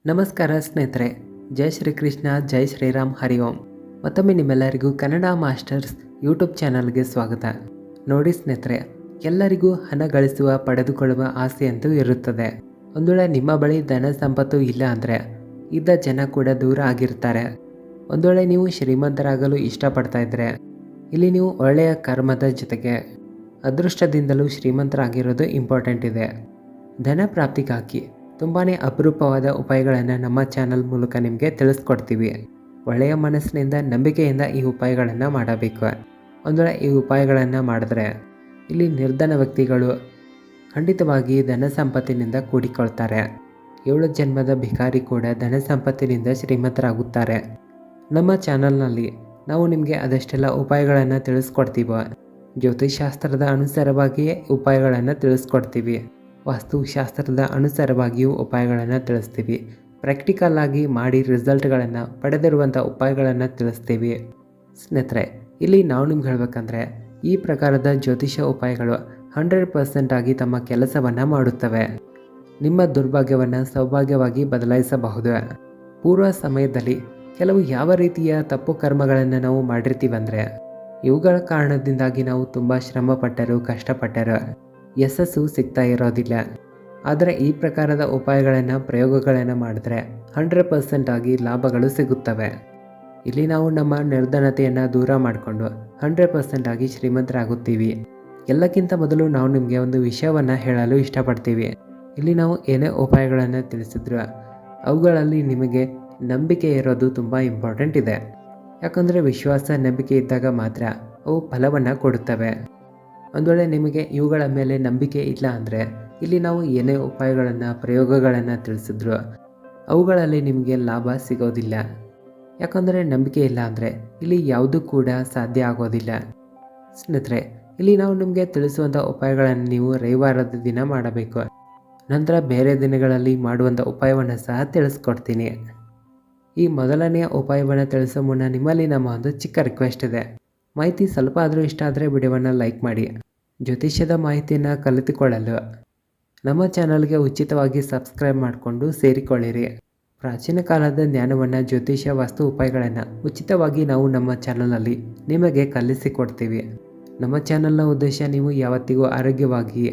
ನಮಸ್ಕಾರ ಸ್ನೇಹಿತರೆ, ಜೈ ಶ್ರೀಕೃಷ್ಣ, ಜೈ ಶ್ರೀರಾಮ್, ಹರಿ ಓಂ. ಮತ್ತೊಮ್ಮೆ ನಿಮ್ಮೆಲ್ಲರಿಗೂ ಕನ್ನಡ ಮಾಸ್ಟರ್ಸ್ ಯೂಟ್ಯೂಬ್ ಚಾನಲ್ಗೆ ಸ್ವಾಗತ. ನೋಡಿ ಸ್ನೇಹಿತರೆ, ಎಲ್ಲರಿಗೂ ಹಣ ಗಳಿಸುವ ಪಡೆದುಕೊಳ್ಳುವ ಆಸೆ ಅಂತೂ ಇರುತ್ತದೆ. ಒಂದು ವೇಳೆ ನಿಮ್ಮ ಬಳಿ ಧನ ಸಂಪತ್ತು ಇಲ್ಲ ಅಂದರೆ ಇದ್ದ ಜನ ಕೂಡ ದೂರ ಆಗಿರ್ತಾರೆ. ಒಂದು ವೇಳೆ ನೀವು ಶ್ರೀಮಂತರಾಗಲು ಇಷ್ಟಪಡ್ತಾ ಇದ್ದರೆ ಇಲ್ಲಿ ನೀವು ಒಳ್ಳೆಯ ಕರ್ಮದ ಜೊತೆಗೆ ಅದೃಷ್ಟದಿಂದಲೂ ಶ್ರೀಮಂತರಾಗಿರೋದು ಇಂಪಾರ್ಟೆಂಟ್ ಇದೆ. ಧನ ಪ್ರಾಪ್ತಿಗಾಗಿ ತುಂಬಾ ಅಪರೂಪವಾದ ಉಪಾಯಗಳನ್ನು ನಮ್ಮ ಚಾನಲ್ ಮೂಲಕ ನಿಮಗೆ ತಿಳಿಸ್ಕೊಡ್ತೀವಿ. ಒಳ್ಳೆಯ ಮನಸ್ಸಿನಿಂದ ನಂಬಿಕೆಯಿಂದ ಈ ಉಪಾಯಗಳನ್ನು ಮಾಡಬೇಕು. ಒಂದು ವೇಳೆ ಈ ಉಪಾಯಗಳನ್ನು ಮಾಡಿದ್ರೆ ಇಲ್ಲಿ ನಿರ್ಧನ ವ್ಯಕ್ತಿಗಳು ಖಂಡಿತವಾಗಿ ಧನ ಸಂಪತ್ತಿನಿಂದ ಕೂಡಿಕೊಳ್ತಾರೆ. 7 ಜನ್ಮದ ಭಿಕಾರಿ ಕೂಡ ಧನ ಸಂಪತ್ತಿನಿಂದ ಶ್ರೀಮಂತರಾಗುತ್ತಾರೆ. ನಮ್ಮ ಚಾನಲ್ನಲ್ಲಿ ನಾವು ನಿಮಗೆ ಅದಷ್ಟೆಲ್ಲ ಉಪಾಯಗಳನ್ನು ತಿಳಿಸ್ಕೊಡ್ತೀವಿ. ಜ್ಯೋತಿಷಾಸ್ತ್ರದ ಅನುಸಾರವಾಗಿಯೇ ಉಪಾಯಗಳನ್ನು ತಿಳಿಸ್ಕೊಡ್ತೀವಿ. ವಾಸ್ತುಶಾಸ್ತ್ರದ ಅನುಸಾರವಾಗಿಯೂ ಉಪಾಯಗಳನ್ನು ತಿಳಿಸ್ತೀವಿ. ಪ್ರಾಕ್ಟಿಕಲ್ ಆಗಿ ಮಾಡಿ ರಿಸಲ್ಟ್ಗಳನ್ನು ಪಡೆದಿರುವಂಥ ಉಪಾಯಗಳನ್ನು ತಿಳಿಸ್ತೀವಿ. ಸ್ನೇಹಿತರೆ, ಇಲ್ಲಿ ನಾವು ನಿಮ್ಗೆ ಹೇಳಬೇಕಂದ್ರೆ ಈ ಪ್ರಕಾರದ ಜ್ಯೋತಿಷ ಉಪಾಯಗಳು 100% ಆಗಿ ತಮ್ಮ ಕೆಲಸವನ್ನು ಮಾಡುತ್ತವೆ. ನಿಮ್ಮ ದುರ್ಭಾಗ್ಯವನ್ನು ಸೌಭಾಗ್ಯವಾಗಿ ಬದಲಾಯಿಸಬಹುದು. ಪೂರ್ವ ಸಮಯದಲ್ಲಿ ಕೆಲವು ಯಾವ ರೀತಿಯ ತಪ್ಪು ಕರ್ಮಗಳನ್ನು ನಾವು ಮಾಡಿರ್ತೀವಂದರೆ ಇವುಗಳ ಕಾರಣದಿಂದಾಗಿ ನಾವು ತುಂಬ ಶ್ರಮಪಟ್ಟರು, ಕಷ್ಟಪಟ್ಟರು, ಯಶಸ್ಸು ಸಿಗ್ತಾ ಇರೋದಿಲ್ಲ. ಆದರೆ ಈ ಪ್ರಕಾರದ ಉಪಾಯಗಳನ್ನು ಪ್ರಯೋಗಗಳನ್ನು ಮಾಡಿದ್ರೆ 100% ಆಗಿ ಲಾಭಗಳು ಸಿಗುತ್ತವೆ. ಇಲ್ಲಿ ನಾವು ನಮ್ಮ ನಿರ್ಧನತೆಯನ್ನು ದೂರ ಮಾಡಿಕೊಂಡು 100% ಆಗಿ ಶ್ರೀಮಂತರಾಗುತ್ತೀವಿ. ಎಲ್ಲಕ್ಕಿಂತ ಮೊದಲು ನಾವು ನಿಮಗೆ ಒಂದು ವಿಷಯವನ್ನು ಹೇಳಲು ಇಷ್ಟಪಡ್ತೀವಿ. ಇಲ್ಲಿ ನಾವು ಏನೇ ಉಪಾಯಗಳನ್ನು ತಿಳಿಸಿದ್ರು ಅವುಗಳಲ್ಲಿ ನಿಮಗೆ ನಂಬಿಕೆ ಇರೋದು ತುಂಬ ಇಂಪಾರ್ಟೆಂಟ್ ಇದೆ. ಯಾಕಂದರೆ ವಿಶ್ವಾಸ, ನಂಬಿಕೆ ಇದ್ದಾಗ ಮಾತ್ರ ಅವು ಫಲವನ್ನು ಕೊಡುತ್ತವೆ. ಒಂದು ವೇಳೆ ನಿಮಗೆ ಇವುಗಳ ಮೇಲೆ ನಂಬಿಕೆ ಇಲ್ಲ ಅಂದರೆ ಇಲ್ಲಿ ನಾವು ಏನೇ ಉಪಾಯಗಳನ್ನು ಪ್ರಯೋಗಗಳನ್ನು ತಿಳಿಸಿದ್ರು ಅವುಗಳಲ್ಲಿ ನಿಮಗೆ ಲಾಭ ಸಿಗೋದಿಲ್ಲ. ಯಾಕಂದರೆ ನಂಬಿಕೆ ಇಲ್ಲ ಅಂದರೆ ಇಲ್ಲಿ ಯಾವುದೂ ಕೂಡ ಸಾಧ್ಯ ಆಗೋದಿಲ್ಲ. ಸ್ನೇಹಿತರೆ, ಇಲ್ಲಿ ನಾವು ನಿಮಗೆ ತಿಳಿಸುವಂಥ ಉಪಾಯಗಳನ್ನು ನೀವು ರವಿವಾರದ ದಿನ ಮಾಡಬೇಕು. ನಂತರ ಬೇರೆ ದಿನಗಳಲ್ಲಿ ಮಾಡುವಂಥ ಉಪಾಯವನ್ನು ಸಹ ತಿಳಿಸ್ಕೊಡ್ತೀನಿ. ಈ ಮೊದಲನೆಯ ಉಪಾಯವನ್ನು ತಿಳಿಸೋ ಮುನ್ನ ನಿಮ್ಮಲ್ಲಿ ನಮ್ಮ ಒಂದು ಚಿಕ್ಕ ರಿಕ್ವೆಸ್ಟ್ ಇದೆ. ಮಾಹಿತಿ ಸ್ವಲ್ಪ ಆದರೂ ಇಷ್ಟ ಆದರೆ ವಿಡಿಯೋವನ್ನು ಲೈಕ್ ಮಾಡಿ. ಜ್ಯೋತಿಷ್ಯದ ಮಾಹಿತಿಯನ್ನು ಕಲಿತುಕೊಳ್ಳಲು ನಮ್ಮ ಚಾನಲ್ಗೆ ಉಚಿತವಾಗಿ ಸಬ್ಸ್ಕ್ರೈಬ್ ಮಾಡಿಕೊಂಡು ಸೇರಿಕೊಳ್ಳಿರಿ. ಪ್ರಾಚೀನ ಕಾಲದ ಜ್ಞಾನವನ್ನು, ಜ್ಯೋತಿಷ್ಯ, ವಾಸ್ತು ಉಪಾಯಗಳನ್ನು ಉಚಿತವಾಗಿ ನಾವು ನಮ್ಮ ಚಾನಲಲ್ಲಿ ನಿಮಗೆ ಕಲಿಸಿಕೊಡ್ತೀವಿ. ನಮ್ಮ ಚಾನಲ್ನ ಉದ್ದೇಶ ನೀವು ಯಾವತ್ತಿಗೂ ಆರೋಗ್ಯವಾಗಿ,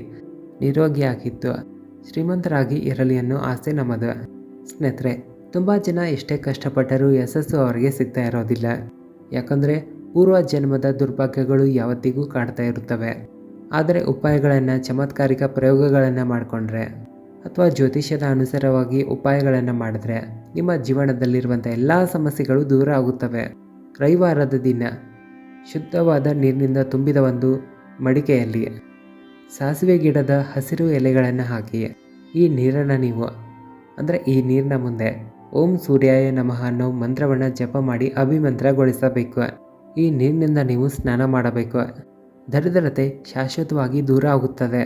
ನಿರೋಗಿಯಾಗಿದ್ದು ಶ್ರೀಮಂತರಾಗಿ ಇರಲಿ ಅನ್ನೋ ಆಸೆ ನಮ್ಮದು. ಸ್ನೇಹಿತರೆ, ತುಂಬ ಜನ ಎಷ್ಟೇ ಕಷ್ಟಪಟ್ಟರೂ ಯಶಸ್ಸು ಅವರಿಗೆ ಸಿಗ್ತಾ ಇರೋದಿಲ್ಲ. ಯಾಕಂದರೆ ಪೂರ್ವ ಜನ್ಮದ ದುರ್ಭಾಗ್ಯಗಳು ಯಾವತ್ತಿಗೂ ಕಾಡ್ತಾ ಇರುತ್ತವೆ. ಆದರೆ ಉಪಾಯಗಳನ್ನು, ಚಮತ್ಕಾರಿಕ ಪ್ರಯೋಗಗಳನ್ನು ಮಾಡಿಕೊಂಡ್ರೆ ಅಥವಾ ಜ್ಯೋತಿಷ್ಯದ ಅನುಸಾರವಾಗಿ ಉಪಾಯಗಳನ್ನು ಮಾಡಿದ್ರೆ ನಿಮ್ಮ ಜೀವನದಲ್ಲಿರುವಂಥ ಎಲ್ಲ ಸಮಸ್ಯೆಗಳು ದೂರ ಆಗುತ್ತವೆ. ರವಿವಾರದ ದಿನ ಶುದ್ಧವಾದ ನೀರಿನಿಂದ ತುಂಬಿದ ಒಂದು ಮಡಿಕೆಯಲ್ಲಿ ಸಾಸಿವೆ ಗಿಡದ ಹಸಿರು ಎಲೆಗಳನ್ನು ಹಾಕಿ ಈ ನೀರನ್ನು ನೀವು ಈ ನೀರಿನ ಮುಂದೆ ಓಂ ಸೂರ್ಯಾಯ ನಮಃ ಅನ್ನೋ ಮಂತ್ರವನ್ನು ಜಪ ಮಾಡಿ ಅಭಿಮಂತ್ರಗೊಳಿಸಬೇಕು. ಈ ನೀರಿನಿಂದ ನೀವು ಸ್ನಾನ ಮಾಡಬೇಕು. ದರಿದ್ರತೆ ಶಾಶ್ವತವಾಗಿ ದೂರ ಆಗುತ್ತದೆ.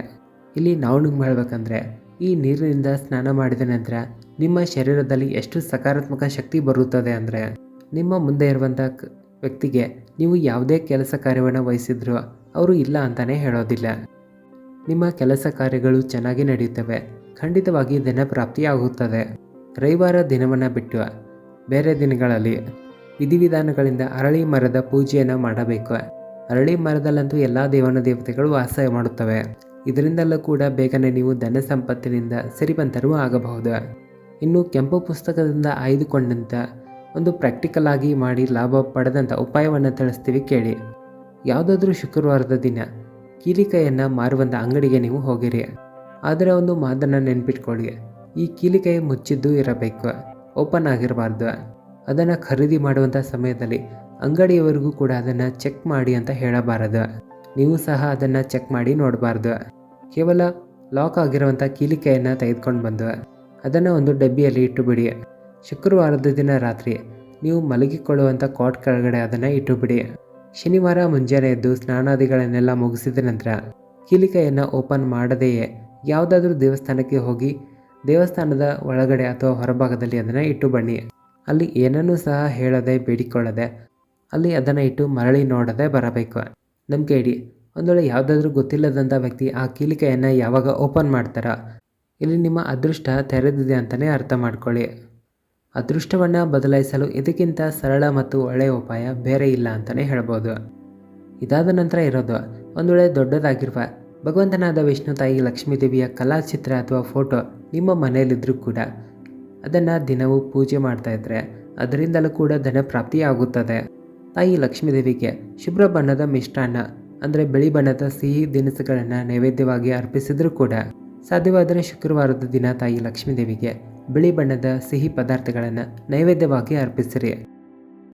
ಇಲ್ಲಿ ನಾವು ನಿಮ್ಗೆ ಹೇಳಬೇಕಂದ್ರೆ ಈ ನೀರಿನಿಂದ ಸ್ನಾನ ಮಾಡಿದ ನಂತರ ನಿಮ್ಮ ಶರೀರದಲ್ಲಿ ಎಷ್ಟು ಸಕಾರಾತ್ಮಕ ಶಕ್ತಿ ಬರುತ್ತದೆ ಅಂದರೆ ನಿಮ್ಮ ಮುಂದೆ ಇರುವಂಥ ವ್ಯಕ್ತಿಗೆ ನೀವು ಯಾವುದೇ ಕೆಲಸ ಕಾರ್ಯವನ್ನು ವಹಿಸಿದ್ರು ಅವರು ಇಲ್ಲ ಅಂತಲೇ ಹೇಳೋದಿಲ್ಲ. ನಿಮ್ಮ ಕೆಲಸ ಕಾರ್ಯಗಳು ಚೆನ್ನಾಗಿ ನಡೆಯುತ್ತವೆ. ಖಂಡಿತವಾಗಿ ಧನ ಪ್ರಾಪ್ತಿಯಾಗುತ್ತದೆ. ರವಿವಾರ ದಿನವನ್ನು ಬಿಟ್ಟು ಬೇರೆ ದಿನಗಳಲ್ಲಿ ವಿಧಿವಿಧಾನಗಳಿಂದ ಅರಳಿ ಮರದ ಪೂಜೆಯನ್ನು ಮಾಡಬೇಕು. ಅರಳಿ ಮರದಲ್ಲಂತೂ ಎಲ್ಲ ದೇವನ ದೇವತೆಗಳು ವಾಸ ಮಾಡುತ್ತವೆ. ಇದರಿಂದಲೂ ಕೂಡ ಬೇಗನೆ ನೀವು ಧನ ಸಂಪತ್ತಿನಿಂದ ಸಿರಿವಂತರೂ ಆಗಬಹುದು. ಇನ್ನು ಕೆಂಪು ಪುಸ್ತಕದಿಂದ ಆಯ್ದುಕೊಂಡಂಥ ಒಂದು ಪ್ರಾಕ್ಟಿಕಲ್ ಆಗಿ ಮಾಡಿ ಲಾಭ ಪಡೆದಂಥ ಉಪಾಯವನ್ನು ತಿಳಿಸ್ತೀವಿ, ಕೇಳಿ. ಯಾವುದಾದ್ರೂ ಶುಕ್ರವಾರದ ದಿನ ಕೀಲಿಕಾಯನ್ನು ಮಾರುವಂಥ ಅಂಗಡಿಗೆ ನೀವು ಹೋಗಿರಿ. ಆದರೆ ಒಂದು ಮಾತನ್ನು ನೆನ್ಪಿಟ್ಕೊಳ್ಳಿ, ಈ ಕೀಲಿಕಾಯಿ ಮುಚ್ಚಿದ್ದು ಇರಬೇಕು, ಓಪನ್ ಆಗಿರಬಾರ್ದು. ಅದನ್ನು ಖರೀದಿ ಮಾಡುವಂಥ ಸಮಯದಲ್ಲಿ ಅಂಗಡಿಯವರಿಗೂ ಕೂಡ ಅದನ್ನು ಚೆಕ್ ಮಾಡಿ ಅಂತ ಹೇಳಬಾರದು. ನೀವು ಸಹ ಅದನ್ನು ಚೆಕ್ ಮಾಡಿ ನೋಡಬಾರ್ದು. ಕೇವಲ ಲಾಕ್ ಆಗಿರುವಂಥ ಕೀಲಿಕಾಯನ್ನು ತೆಗೆದುಕೊಂಡು ಬಂದು ಅದನ್ನು ಒಂದು ಡಬ್ಬಿಯಲ್ಲಿ ಇಟ್ಟುಬಿಡಿ. ಶುಕ್ರವಾರದ ದಿನ ರಾತ್ರಿ ನೀವು ಮಲಗಿಕೊಳ್ಳುವಂಥ ಕಾಟ್ ಕೆಳಗಡೆ ಅದನ್ನು ಇಟ್ಟುಬಿಡಿ. ಶನಿವಾರ ಮುಂಜಾನೆ ಎದ್ದು ಸ್ನಾನಾದಿಗಳನ್ನೆಲ್ಲ ಮುಗಿಸಿದ ನಂತರ ಕೀಲಿಕಾಯನ್ನು ಓಪನ್ ಮಾಡದೆಯೇ ಯಾವುದಾದ್ರೂ ದೇವಸ್ಥಾನಕ್ಕೆ ಹೋಗಿ ದೇವಸ್ಥಾನದ ಒಳಗಡೆ ಅಥವಾ ಹೊರಭಾಗದಲ್ಲಿ ಅದನ್ನು ಇಟ್ಟು ಬನ್ನಿ. ಅಲ್ಲಿ ಏನನ್ನೂ ಸಹ ಹೇಳದೆ, ಬೇಡಿಕೊಳ್ಳದೆ ಅಲ್ಲಿ ಅದನ್ನು ಇಟ್ಟು ಮರಳಿ ನೋಡದೆ ಬರಬೇಕು. ನಂಬಿಕೆ ಇಡಿ, ಒಂದು ವೇಳೆ ಯಾವುದಾದ್ರೂ ಗೊತ್ತಿಲ್ಲದಂಥ ವ್ಯಕ್ತಿ ಆ ಕೀಲಿಕಾಯನ್ನು ಯಾವಾಗ ಓಪನ್ ಮಾಡ್ತಾರೋ ಇಲ್ಲಿ ನಿಮ್ಮ ಅದೃಷ್ಟ ತೆರೆದಿದೆ ಅಂತಲೇ ಅರ್ಥ ಮಾಡ್ಕೊಳ್ಳಿ. ಅದೃಷ್ಟವನ್ನು ಬದಲಾಯಿಸಲು ಇದಕ್ಕಿಂತ ಸರಳ ಮತ್ತು ಒಳ್ಳೆಯ ಉಪಾಯ ಬೇರೆ ಇಲ್ಲ ಅಂತಲೇ ಹೇಳ್ಬೋದು. ಇದಾದ ನಂತರ ಇರೋದು ಒಂದು ವೇಳೆ ದೊಡ್ಡದಾಗಿರುವ ಭಗವಂತನಾದ ವಿಷ್ಣು ತಾಯಿ ಲಕ್ಷ್ಮೀದೇವಿಯ ಕಲಾಚಿತ್ರ ಅಥವಾ ಫೋಟೋ ನಿಮ್ಮ ಮನೆಯಲ್ಲಿದ್ದರೂ ಕೂಡ ಅದನ್ನು ದಿನವೂ ಪೂಜೆ ಮಾಡ್ತಾ ಇದ್ದರೆ ಅದರಿಂದಲೂ ಕೂಡ ಧನ ಪ್ರಾಪ್ತಿಯಾಗುತ್ತದೆ. ತಾಯಿ ಲಕ್ಷ್ಮೀದೇವಿಗೆ ಶುಭ್ರ ಬಣ್ಣದ ಮಿಷ್ಟಾನ್ನ ಅಂದರೆ ಬಿಳಿ ಬಣ್ಣದ ಸಿಹಿ ದಿನಸುಗಳನ್ನು ನೈವೇದ್ಯವಾಗಿ ಅರ್ಪಿಸಿದರೂ ಕೂಡ ಸಾಧ್ಯವಾದರೆ ಶುಕ್ರವಾರದ ದಿನ ತಾಯಿ ಲಕ್ಷ್ಮೀದೇವಿಗೆ ಬಿಳಿ ಬಣ್ಣದ ಸಿಹಿ ಪದಾರ್ಥಗಳನ್ನು ನೈವೇದ್ಯವಾಗಿ ಅರ್ಪಿಸಿರಿ.